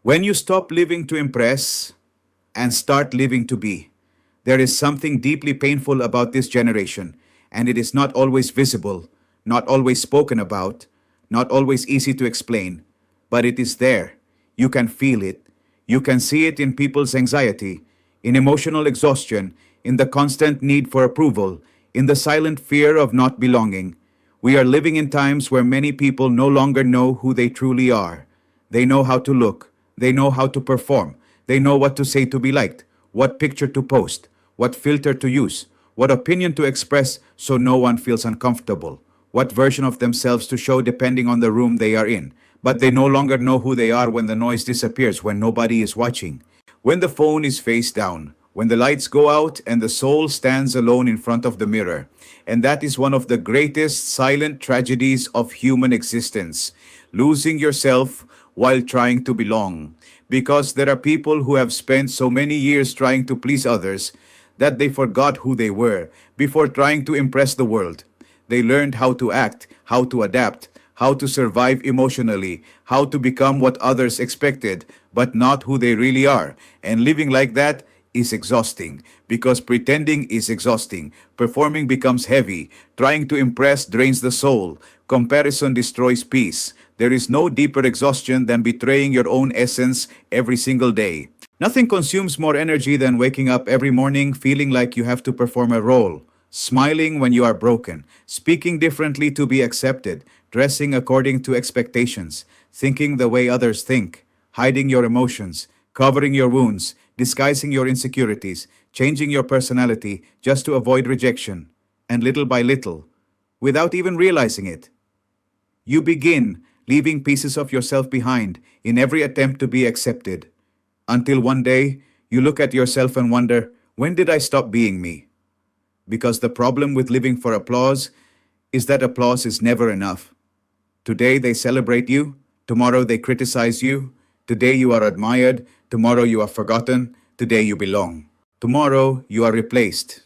When you stop living to impress and start living to be, there is something deeply painful about this generation, and it is not always visible, not always spoken about, not always easy to explain, but it is there. You can feel it. You can see it in people's anxiety, in emotional exhaustion, in the constant need for approval, in the silent fear of not belonging. We are living in times where many people no longer know who they truly are. They know how to look. They know how to perform. They know what to say to be liked, what picture to post, what filter to use, what opinion to express so no one feels uncomfortable, what version of themselves to show depending on the room they are in. But they no longer know who they are when the noise disappears, when nobody is watching, when the phone is face down, when the lights go out and the soul stands alone in front of the mirror. And that is one of the greatest silent tragedies of human existence, losing yourself while trying to belong. Because there are people who have spent so many years trying to please others that they forgot who they were before trying to impress the world. They learned how to act, how to adapt, how to survive emotionally, how to become what others expected, but not who they really are. And living like that is exhausting because pretending is exhausting. Performing becomes heavy. Trying to impress drains the soul. Comparison destroys peace. There is no deeper exhaustion than betraying your own essence every single day. Nothing consumes more energy than waking up every morning feeling like you have to perform a role, smiling when you are broken, speaking differently to be accepted, dressing according to expectations, thinking the way others think, hiding your emotions, covering your wounds, disguising your insecurities, changing your personality just to avoid rejection. And little by little, without even realizing it, you begin leaving pieces of yourself behind in every attempt to be accepted. Until one day, you look at yourself and wonder, when did I stop being me? Because the problem with living for applause is that applause is never enough. Today they celebrate you, tomorrow they criticize you, today you are admired, tomorrow you are forgotten, today you belong. Tomorrow you are replaced.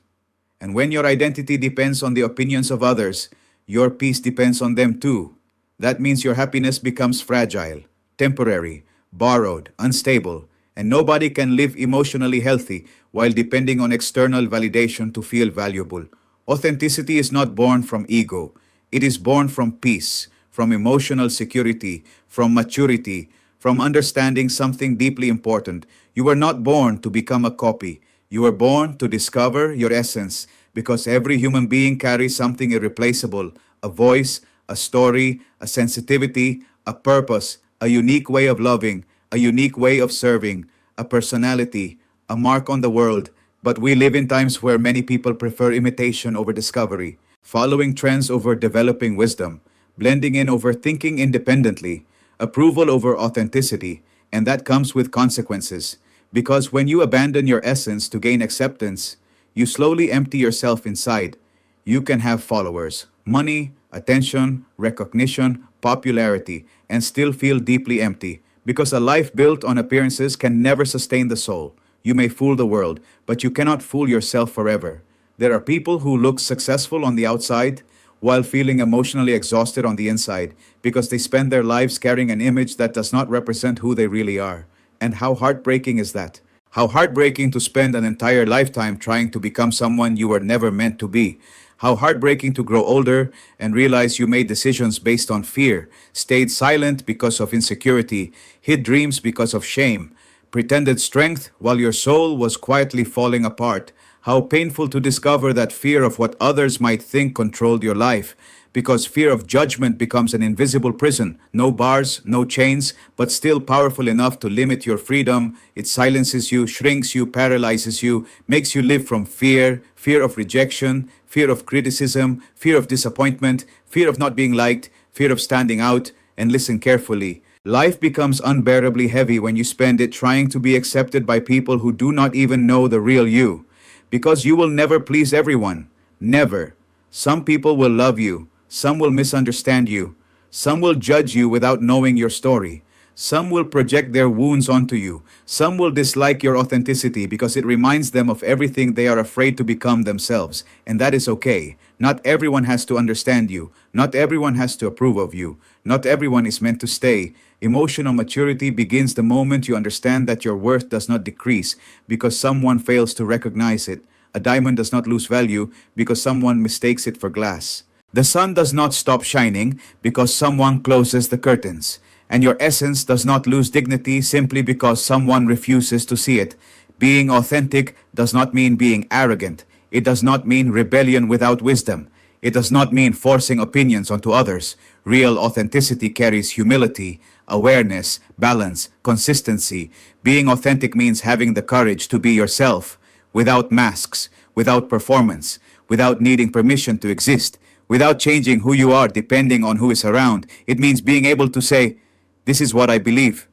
And when your identity depends on the opinions of others, your peace depends on them too. That means your happiness becomes fragile, temporary, borrowed, unstable, and nobody can live emotionally healthy while depending on external validation to feel valuable. Authenticity is not born from ego. It is born from peace, from emotional security, from maturity, from understanding something deeply important. You were not born to become a copy. You were born to discover your essence because every human being carries something irreplaceable, a voice, a story, a sensitivity, a purpose, a unique way of loving, a unique way of serving, a personality, a mark on the world. But we live in times where many people prefer imitation over discovery, following trends over developing wisdom, blending in over thinking independently, approval over authenticity, and that comes with consequences. Because when you abandon your essence to gain acceptance, you slowly empty yourself inside. You can have followers, money, attention, recognition, popularity, and still feel deeply empty. Because a life built on appearances can never sustain the soul. You may fool the world, but you cannot fool yourself forever. There are people who look successful on the outside while feeling emotionally exhausted on the inside because they spend their lives carrying an image that does not represent who they really are. And how heartbreaking is that? How heartbreaking to spend an entire lifetime trying to become someone you were never meant to be. How heartbreaking to grow older and realize you made decisions based on fear, stayed silent because of insecurity, hid dreams because of shame, pretended strength while your soul was quietly falling apart. How painful to discover that fear of what others might think controlled your life, because fear of judgment becomes an invisible prison. No bars, no chains, but still powerful enough to limit your freedom. It silences you, shrinks you, paralyzes you, makes you live from fear, fear of rejection, fear of criticism, fear of disappointment, fear of not being liked, fear of standing out. And listen carefully. Life becomes unbearably heavy when you spend it trying to be accepted by people who do not even know the real you. Because you will never please everyone. Never. Some people will love you. Some will misunderstand you. Some will judge you without knowing your story. Some will project their wounds onto you. Some will dislike your authenticity because it reminds them of everything they are afraid to become themselves. And that is okay. Not everyone has to understand you. Not everyone has to approve of you. Not everyone is meant to stay. Emotional maturity begins the moment you understand that your worth does not decrease because someone fails to recognize it. A diamond does not lose value because someone mistakes it for glass. The sun does not stop shining because someone closes the curtains. And your essence does not lose dignity simply because someone refuses to see it. Being authentic does not mean being arrogant. It does not mean rebellion without wisdom. It does not mean forcing opinions onto others. Real authenticity carries humility, awareness, balance, consistency. Being authentic means having the courage to be yourself, without masks, without performance, without needing permission to exist, without changing who you are depending on who is around. It means being able to say, "This is what I believe.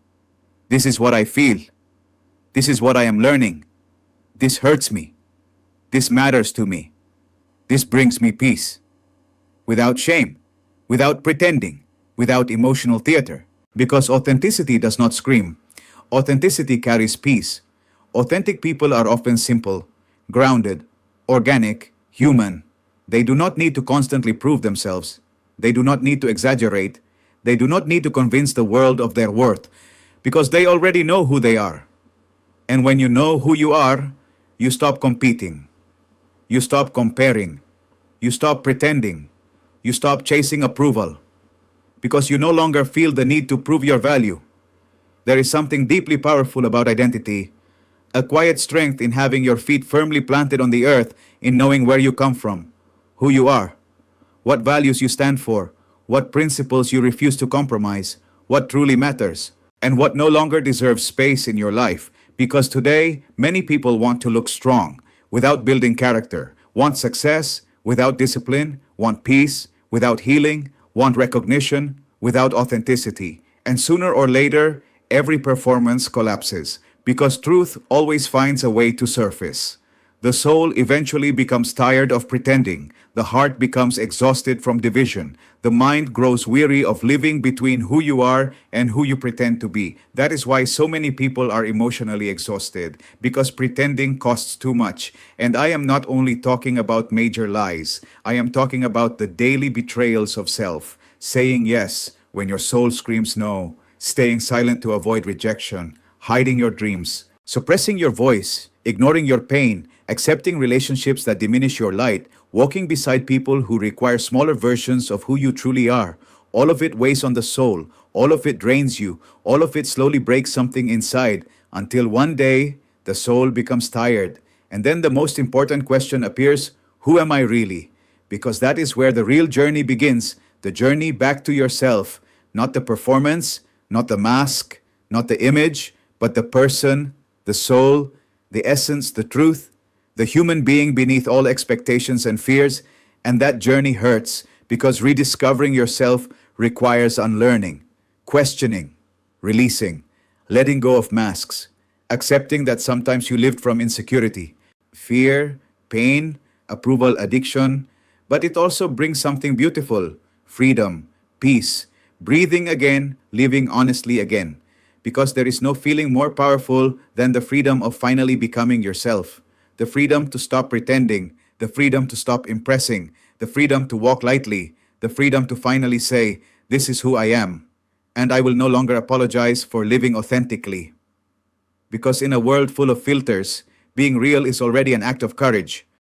This is what I feel. This is what I am learning. This hurts me. This matters to me. This brings me peace." Without shame, without pretending, without emotional theater. Because authenticity does not scream. Authenticity carries peace. Authentic people are often simple, grounded, organic, human. They do not need to constantly prove themselves. They do not need to exaggerate. They do not need to convince the world of their worth because they already know who they are. And when you know who you are, you stop competing. You stop comparing. You stop pretending. You stop chasing approval because you no longer feel the need to prove your value. There is something deeply powerful about identity, a quiet strength in having your feet firmly planted on the earth, in knowing where you come from, who you are, what values you stand for, what principles you refuse to compromise, what truly matters, and what no longer deserves space in your life. Because today, many people want to look strong without building character, want success without discipline, want peace without healing, want recognition without authenticity. And sooner or later, every performance collapses because truth always finds a way to surface. The soul eventually becomes tired of pretending. The heart becomes exhausted from division. The mind grows weary of living between who you are and who you pretend to be. That is why so many people are emotionally exhausted, because pretending costs too much. And I am not only talking about major lies. I am talking about the daily betrayals of self. Saying yes when your soul screams no. Staying silent to avoid rejection. Hiding your dreams. Suppressing your voice. Ignoring your pain. Accepting relationships that diminish your light, walking beside people who require smaller versions of who you truly are. All of it weighs on the soul. All of it drains you. All of it slowly breaks something inside until one day the soul becomes tired. And then the most important question appears, who am I really? Because that is where the real journey begins, the journey back to yourself. Not the performance, not the mask, not the image, but the person, the soul, the essence, the truth. The human being beneath all expectations and fears, and that journey hurts because rediscovering yourself requires unlearning, questioning, releasing, letting go of masks, accepting that sometimes you lived from insecurity, fear, pain, approval, addiction, but it also brings something beautiful, freedom, peace, breathing again, living honestly again, because there is no feeling more powerful than the freedom of finally becoming yourself. The freedom to stop pretending, the freedom to stop impressing, the freedom to walk lightly, the freedom to finally say, "This is who I am, and I will no longer apologize for living authentically." Because in a world full of filters, being real is already an act of courage.